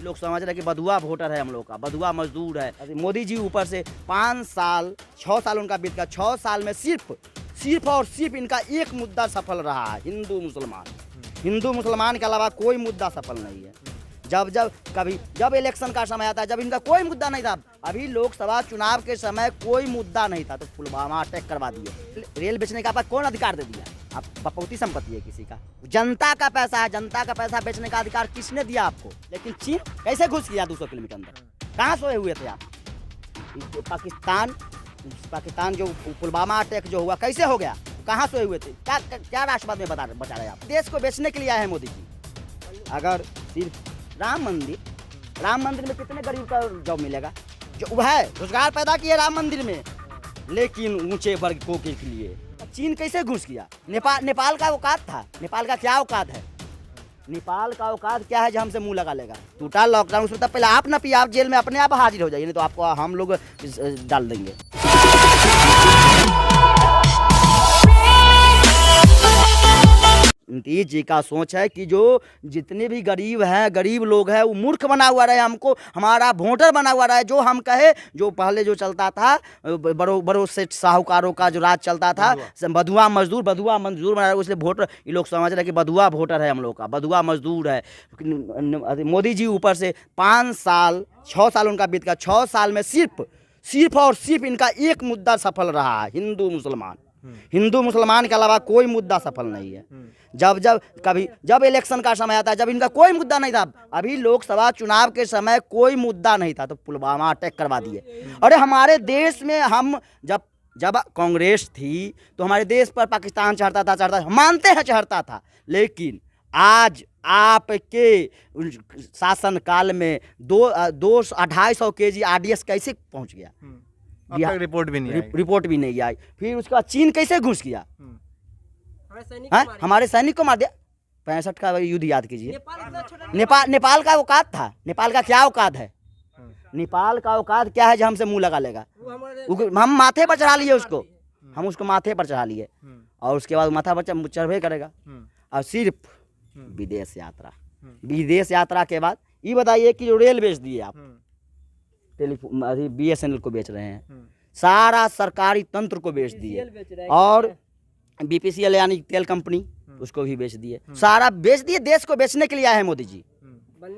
लोग समझ रहे हैं कि बधुआ वोटर है हम लोग का, बधुआ मजदूर है। मोदी जी ऊपर से 5 साल 6 साल उनका बीत गया, 6 साल में सिर्फ और सिर्फ इनका एक मुद्दा सफल रहा है, हिंदू मुसलमान के अलावा कोई मुद्दा सफल नहीं है। जब इलेक्शन का समय आता है, जब इनका कोई मुद्दा नहीं था, अभी लोकसभा चुनाव के समय कोई मुद्दा नहीं था तो पुलवामा अटैक करवा दिए। रेल बेचने का आपका कौन अधिकार दे दिया? आप बपौती संपत्ति है किसी का, जनता का पैसा है, जनता का पैसा बेचने का अधिकार किसने दिया आपको? लेकिन चीन कैसे घुस गया 200 किलोमीटर अंदर? कहाँ सोए हुए थे आप? पाकिस्तान जो पुलवामा अटैक जो हुआ कैसे हो गया? कहाँ सोए हुए थे? क्या राष्ट्रवाद में बचा रहे आप? देश को बेचने के लिए आए हैं मोदी जी। अगर सिर्फ राम मंदिर में कितने गरीब का जॉब मिलेगा? जो है रोजगार पैदा किए राम मंदिर में, लेकिन ऊंचे वर्गों के लिए। चीन कैसे घुस गया? नेपाल का औकात था? नेपाल का क्या औकात है? नेपाल का औकात क्या है जो हमसे मुंह लगा लेगा? टूटा लॉकडाउन, उसमें तब पहले आप ना पिए, आप जेल में अपने आप हाजिर हो जाइए, नहीं तो आपको हम लोग डाल देंगे। नीतीश जी का सोच है कि जो जितने भी गरीब लोग हैं वो मूर्ख बना हुआ रहे, हमको हमारा वोटर बना हुआ रहे। जो हम कहे, जो पहले जो चलता था बड़ों सेठ साहूकारों का जो राज चलता था, बधुआ मजदूर बना रहे, इसलिए वोटर ये लोग समझ रहे हैं कि बधुआ वोटर है हम लोग का, बधुआ मजदूर है। मोदी जी ऊपर से 5 साल 6 साल उनका बीत गया, 6 साल में सिर्फ और सिर्फ इनका एक मुद्दा सफल रहा है, हिंदू मुसलमान के अलावा कोई मुद्दा सफल नहीं है। जब इलेक्शन का समय आता है, जब इनका कोई मुद्दा नहीं था, अभी लोकसभा चुनाव के समय कोई मुद्दा नहीं था तो पुलवामा अटैक करवा दिए। अरे हमारे देश में हम जब कांग्रेस थी तो हमारे देश पर पाकिस्तान चढ़ता मानते हैं चढ़ता था, लेकिन आज आपके शासन काल में 250 केजी RDS कैसे पहुंच गया? रिपोर्ट भी नहीं आई। फिर उसके बाद चीन कैसे घुस गया? हमारे सैनिक को मार दिया। 65 का युद्ध याद कीजिए। नेपाल का औकात था? नेपाल का क्या औकात है? नेपाल का औकात क्या है जो हमसे मुंह लगा लेगा? हम माथे पर चढ़ा लिए उसको, हम उसको माथे पर चढ़ा लिए, और उसके बाद माथा पर चढ़वे करेगा। और सिर्फ विदेश यात्रा के बाद ये बताइए कि जो रेल बेच दिए आप, टेलीफोन अभी BSNL को बेच रहे हैं, सारा सरकारी तंत्र को बेच दिए, और BPCL यानी तेल कंपनी उसको भी बेच दिए, सारा बेच दिए। देश को बेचने के लिए आए हैं मोदी जी।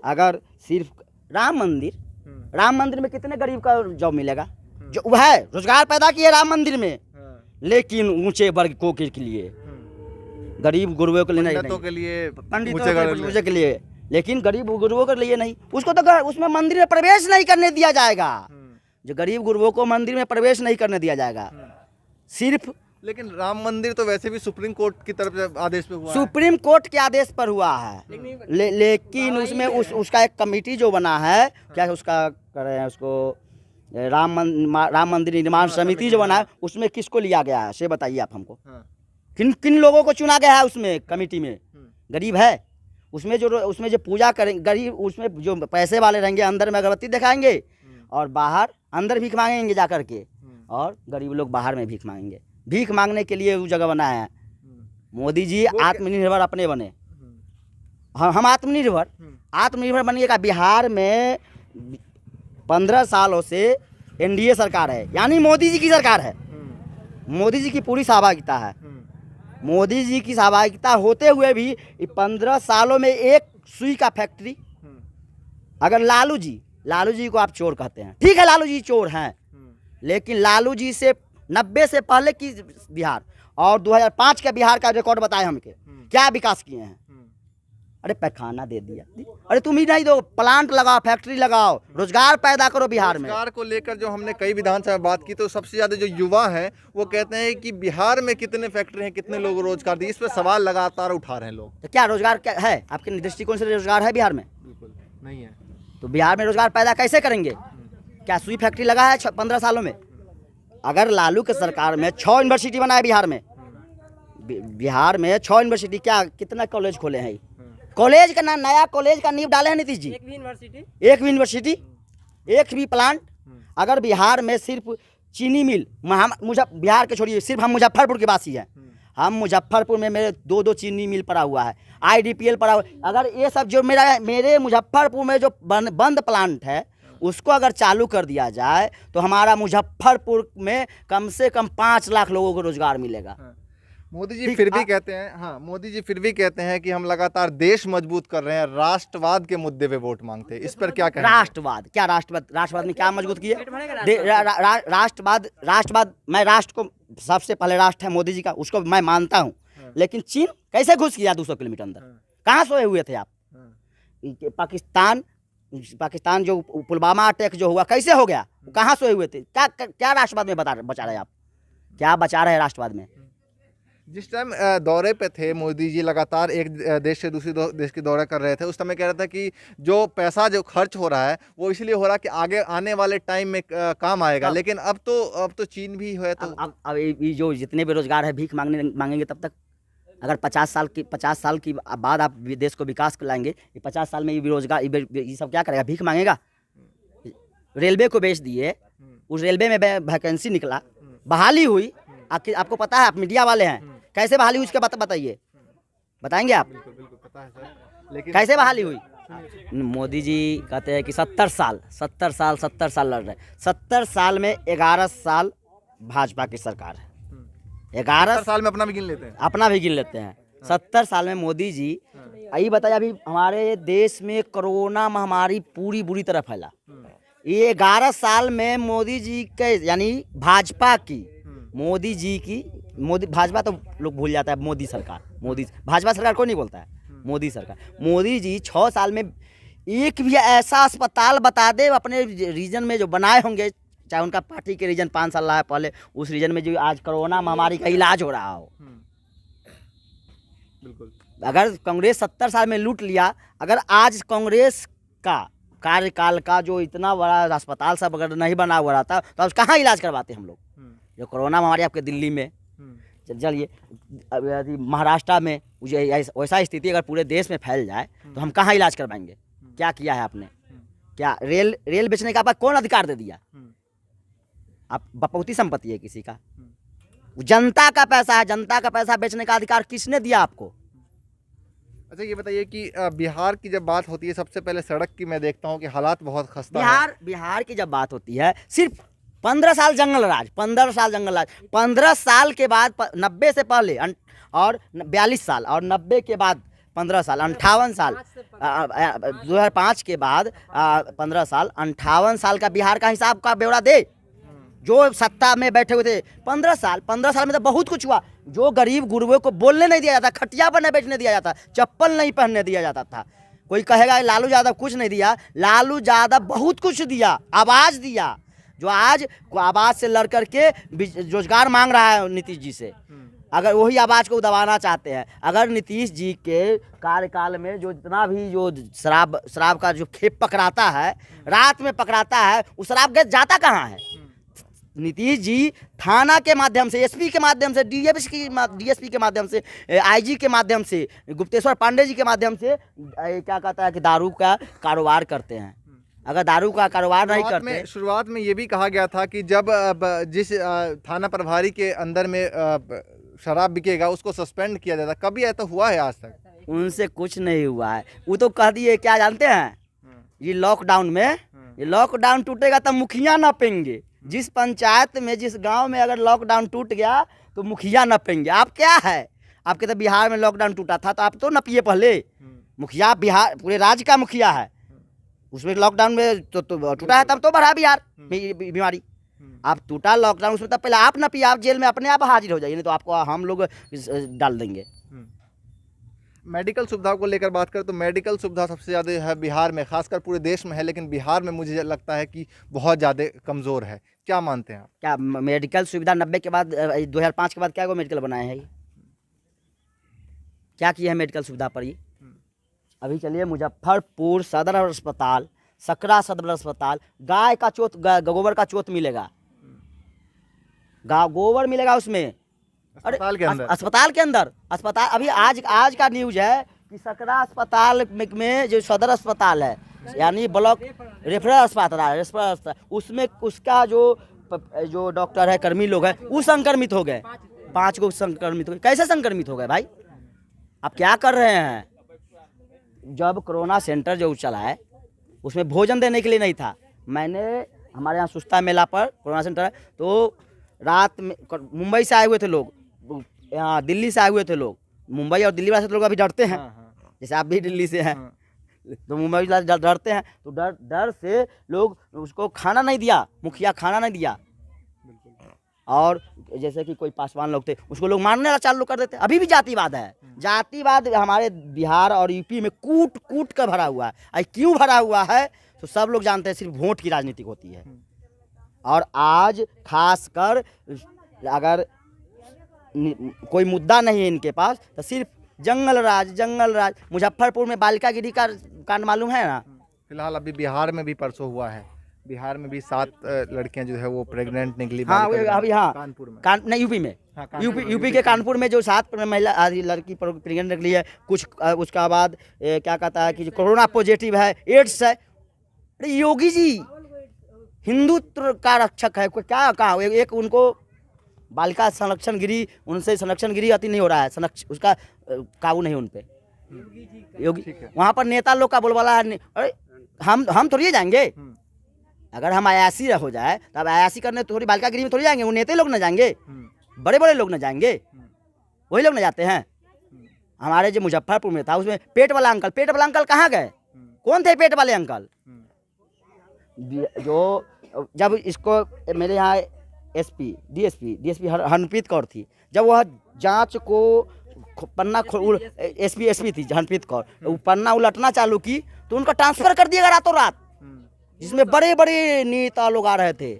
अगर सिर्फ राम मंदिर में कितने गरीब का जॉब मिलेगा? जो है रोजगार पैदा किए राम मंदिर में, लेकिन ऊंचे वर्गों के लिए, गरीब गुरुओं के लिए नहीं, पंडितों के लिए, लेकिन गरीब गुरुओं के लिए नहीं। उसको तो उसमें मंदिर में प्रवेश नहीं करने दिया जाएगा। जो गरीब गुरुओं को मंदिर में प्रवेश नहीं करने दिया जाएगा सिर्फ। लेकिन राम मंदिर तो वैसे भी सुप्रीम कोर्ट की तरफ से आदेश पे हुआ है। सुप्रीम कोर्ट के आदेश पर हुआ है, लेकिन उसमें उसका एक कमेटी जो बना है, क्या उसका कर रहे हैं उसको, राम मंदिर निर्माण समिति जो बना है, उसमें किसको लिया गया है से बताइए आप हमको। किन लोगों को चुना गया है उसमें कमेटी में? गरीब है उसमें जो पूजा करेंगे, गरीब उसमें जो पैसे वाले रहेंगे अंदर में अगरबत्ती दिखाएंगे, और बाहर अंदर भीख मांगेंगे जा करके, और गरीब लोग बाहर में भीख मांगेंगे। भीख मांगने के लिए वो जगह बनाया है मोदी जी। आत्मनिर्भर अपने बने, हम आत्मनिर्भर बनिएगा। बिहार में 15 सालों से NDA सरकार है, यानी मोदी जी की सरकार है। मोदी जी की पूरी सहभागिता है। मोदी जी की सहभागिता होते हुए भी 15 सालों में एक सुई का फैक्ट्री। अगर लालू जी को आप चोर कहते हैं, ठीक है, लालू जी चोर हैं, लेकिन लालू जी से 90 से पहले की बिहार और 2005 के बिहार का रिकॉर्ड बताए हमके, क्या विकास किए हैं? अरे पैखाना दे दिया। अरे तुम ही नहीं दो, प्लांट लगाओ, फैक्ट्री लगाओ, रोजगार पैदा करो बिहार में। रोजगार को लेकर जो हमने कई विधानसभा में बात की, तो सबसे ज्यादा जो युवा हैं वो कहते हैं कि बिहार में कितने फैक्ट्री हैं, कितने लोग रोजगार दिए, इस पर सवाल लगातार उठा रहे हैं लोग। तो क्या रोजगार क्या है आपके दृष्टिकोण से? रोजगार है बिहार में? बिल्कुल नहीं है। तो बिहार में रोजगार पैदा कैसे करेंगे? क्या सुई फैक्ट्री लगा है 15 सालों में? अगर लालू के सरकार में 6 यूनिवर्सिटी बनाए बिहार में 6 यूनिवर्सिटी, क्या कितना कॉलेज खोले हैं? कॉलेज का नाम, नया कॉलेज का नींव डाले हैं नीतीश जी। एक भी यूनिवर्सिटी, एक भी प्लांट। अगर बिहार में सिर्फ चीनी मिल, बिहार के छोड़िए, सिर्फ हम मुजफ्फरपुर के वासी हैं, हम मुजफ्फरपुर में मेरे 2 चीनी मिल पड़ा हुआ है, IDPL पड़ा हुआ है। अगर ये सब जो मेरे मुजफ्फरपुर में जो बंद प्लांट है उसको अगर चालू कर दिया जाए तो हमारा मुजफ्फरपुर में कम से कम 5 लाख लोगों को रोजगार मिलेगा। मोदी जी फिर भी कहते हैं, हाँ मोदी जी फिर भी कहते हैं कि हम लगातार देश मजबूत कर रहे हैं, राष्ट्रवाद के मुद्दे पे वोट मांगते हैं, इस पर क्या कहें? राष्ट्रवाद क्या, राष्ट्रवाद में क्या मजबूत किए? राष्ट्रवाद मैं राष्ट्र को सबसे पहले राष्ट्र है मोदी जी का, उसको मैं मानता हूँ, लेकिन चीन कैसे घुस गया 200 किलोमीटर अंदर? कहाँ सोए हुए थे आप? पाकिस्तान जो पुलवामा अटैक जो हुआ कैसे हो गया, कहाँ सोए हुए थे? क्या राष्ट्रवाद में बचा रहे आप? क्या बचा रहे राष्ट्रवाद में? जिस टाइम दौरे पे थे मोदी जी, लगातार एक देश से दूसरे देश के दौरा कर रहे थे, उस समय कह रहा था कि जो पैसा जो खर्च हो रहा है वो इसलिए हो रहा है कि आगे आने वाले टाइम में काम आएगा। लेकिन अब तो चीन भी है, तो अब ये जो जितने बेरोजगार है भीख मांगेंगे तब तक। अगर 50 साल की बाद आप देश को विकास लाएंगे, ये 50 साल में ये बेरोजगार ये सब क्या करेगा? भीख मांगेगा। रेलवे को बेच दिए, उस रेलवे में वैकेंसी निकला, बहाली हुई, आपको पता है, आप मीडिया वाले हैं, कैसे बहाली हुई उसके बताइए, बताएंगे आप? बिल्कुल पता है सर, लेकिन कैसे बहाली हुई? मोदी जी कहते हैं कि 70 साल लड़ रहे, 70 साल में 11 साल भाजपा की सरकार है। 11 साल में अपना भी गिन लेते हैं, 70 साल में मोदी जी, यही बताइए, अभी हमारे देश में कोरोना महामारी पूरी बुरी तरह फैला, ये 11 साल में मोदी जी के यानी भाजपा की, मोदी जी की, भाजपा तो लोग भूल जाता है, मोदी सरकार, भाजपा सरकार को नहीं बोलता है, मोदी सरकार। मोदी जी 6 साल में एक भी ऐसा अस्पताल बता दे अपने रीजन में जो बनाए होंगे, चाहे उनका पार्टी के रीजन 5 साल रहा है पहले, उस रीजन में जो आज कोरोना महामारी का इलाज हो रहा हो। बिल्कुल। अगर कांग्रेस 70 साल में लूट लिया, अगर आज कांग्रेस का कार्यकाल का जो इतना बड़ा अस्पताल सब अगर नहीं बना हुआ रहता तो अब कहाँ इलाज करवाते हम लोग? जो कोरोना महामारी आपके दिल्ली में, चलिए महाराष्ट्र में वैसा स्थिति अगर पूरे देश में फैल जाए तो हम कहाँ इलाज करवाएंगे? क्या किया है आपने? क्या रेल बेचने का आपका कौन अधिकार दे दिया? आप बपौती संपत्ति है किसी का, जनता का पैसा है, जनता का पैसा बेचने का अधिकार किसने दिया आपको? अच्छा ये बताइए कि बिहार की जब बात होती है, सबसे पहले सड़क की मैं देखता हूँ कि हालात बहुत खस्ता है। बिहार की जब बात होती है, सिर्फ 15 साल जंगल राज, 15 साल के बाद 90 से पहले और 42 साल और 90 के बाद 15 साल, 58 साल, 2005 के बाद 15 साल, 58 साल का बिहार का हिसाब का ब्यौरा दे। जो सत्ता में बैठे हुए थे 15 साल में तो बहुत कुछ हुआ। जो गरीब गुरबों को बोलने नहीं दिया जाता, खटिया पर नहीं बैठने दिया जाता, चप्पल नहीं पहनने दिया जाता था। कोई कहेगा लालू यादव कुछ नहीं दिया, लालू यादव बहुत कुछ दिया, आवाज़ दिया। जो आज आवाज़ से लड़ करके रोजगार मांग रहा है नीतीश जी से, अगर वही आवाज़ को दबाना चाहते हैं, अगर नीतीश जी के कार्यकाल में जो जितना भी जो शराब का जो खेप पकड़ाता है, रात में पकड़ाता है, उस शराब गैस जाता कहाँ है? नीतीश जी थाना के माध्यम से, एसपी के माध्यम से, डीएसपी के माध्यम से, आईजी के माध्यम से, गुप्तेश्वर पांडे जी के माध्यम से क्या कहता है कि दारू का कारोबार करते हैं। अगर दारू का कारोबार नहीं करते, शुरुआत में ये भी कहा गया था कि जब जिस थाना प्रभारी के अंदर में शराब बिकेगा उसको सस्पेंड किया जाता, कभी ऐसा हुआ है आज तक? उनसे कुछ नहीं हुआ है। वो तो कह दिए, क्या जानते हैं, ये लॉकडाउन में, ये लॉकडाउन टूटेगा तब मुखिया नपेंगे। जिस पंचायत में, जिस गांव में अगर लॉकडाउन टूट गया तो मुखिया नपेंगे। आप क्या है, आपके तो बिहार में लॉकडाउन टूटा था तो आप तो नपिए पहले। मुखिया बिहार पूरे राज्य का मुखिया है, उसमें लॉकडाउन में तो टूटा है तब तो बढ़ा बिहार बीमारी। आप टूटा लॉकडाउन उसमें तब पहले आप नपिए, आप जेल में अपने आप हाजिर हो जाइए, नहीं तो आपको हम लोग डाल देंगे। मेडिकल सुविधाओं को लेकर बात करें तो मेडिकल सुविधा सबसे ज़्यादा है बिहार में, खासकर पूरे देश में है, लेकिन बिहार में मुझे लगता है कि बहुत ज़्यादा कमज़ोर है। क्या मानते हैं आप? क्या मेडिकल सुविधा 90 के बाद, 2005 के बाद क्या वो मेडिकल बनाए हैं? क्या किया है मेडिकल सुविधा पर? ये अभी चलिए मुजफ्फरपुर सदर अस्पताल, सकरा सदर अस्पताल, गाय का चोत, गोबर का चोत मिलेगा, गोबर मिलेगा उसमें, अस्पताल के अंदर, अस्पताल अभी आज का न्यूज है कि सकरा अस्पताल में जो सदर अस्पताल है यानी ब्लॉक रेफरल अस्पताल, उसमें उसका जो डॉक्टर है, कर्मी लोग हैं, वो संक्रमित हो गए। 5 को संक्रमित हो गए। कैसे संक्रमित हो गए भाई? आप क्या कर रहे हैं? जब कोरोना सेंटर जो चला है उसमें भोजन देने के लिए नहीं था। मैंने हमारे यहाँ सुस्ता मेला पर कोरोना सेंटर है, तो रात में मुंबई से आए हुए थे लोग, यहाँ दिल्ली से आए हुए थे लोग। मुंबई और दिल्ली वाले से लोग अभी डरते हैं, जैसे आप भी दिल्ली से हैं, तो मुंबई वाले डरते हैं, तो डर से लोग उसको खाना नहीं दिया, मुखिया खाना नहीं दिया। और जैसे कि कोई पासवान लोग थे, उसको लोग मारने चालू कर देते। अभी भी जातिवाद है, जातिवाद हमारे बिहार और यूपी में कूट कूट कर भरा हुआ है। क्यों भरा हुआ है तो सब लोग जानते हैं, सिर्फ वोट की राजनीति होती है। और आज खासकर अगर कोई मुद्दा नहीं है इनके पास, तो सिर्फ जंगल राज। मुजफ्फरपुर में बालिका गिरी का कांड मालूम है ना? फिलहाल अभी बिहार में भी परसों हुआ है, बिहार में भी 7 लड़कियां जो है वो प्रेग्नेंट निकली। हाँ अभी, हाँ कानपुर में, नहीं यूपी में, हाँ, यूपी के कानपुर में जो 7 महिला लड़की प्रेग्नेंट निकली है। कुछ उसका बाद क्या कहता है कि जो कोरोना पॉजिटिव है, एड्स है। अरे योगी जी हिंदुत्व का रक्षक है, कोई क्या कहा? एक उनको बालिका संरक्षण गिरी, उनसे संरक्षण गिरी अति नहीं हो रहा है, उसका काबू नहीं उन पे। योगी वहाँ पर नेता लोग का बोलबाला है। अरे हम थोड़ी जाएंगे? अगर हम अयासी हो जाए तो अब अयासी करने थोड़ी बालिका गिरी में थोड़ी जाएंगे? वो नेता लोग ना जाएंगे, बड़े बड़े लोग ना जाएंगे, वही लोग ना जाते हैं। हमारे जो मुजफ्फरपुर में था उसमें पेट वाला अंकल कहाँ गए? कौन थे पेट वाले अंकल? जो जब इसको मेरे यहाँ डीएसपी हरप्रीत कौर थी, जब वह जांच को पन्ना एसपी थी हरप्रीत कौर, वो पन्ना उलटना चालू की तो उनका ट्रांसफर कर दिया रातों रात, जिसमें बड़े बड़े नेता लोग आ रहे थे।